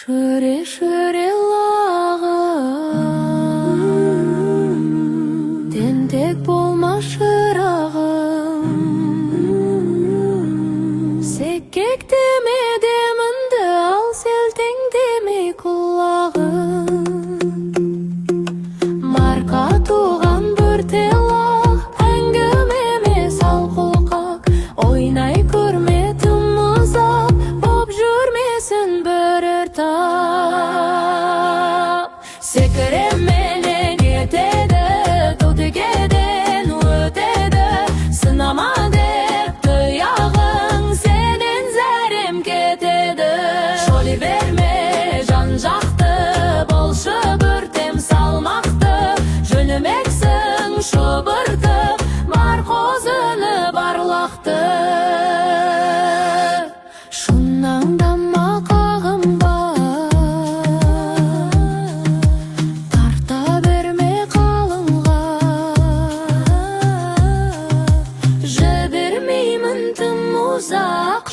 Шөре лағым, тентек болма шырағым. Секкек деме демінді ал селтең демей құлағым. Марқа туған бір телақ, әңгімеме сал қолқақ. Ойнай көрме тым ұзақ, боп жүрмесін бір ұртақ. Секіременен етеді, тотекеден өтеді. Сынама деп тұяғың, сенен зәрем кетеді. Шоли берме жан-жақты, болшы бүртем салмақты. Жөнімексің шұбыртып, бар қозыны барлақты. Шунаңдама қағымға, тарта берме қалыңға. Жібермеймін тым ұзақ.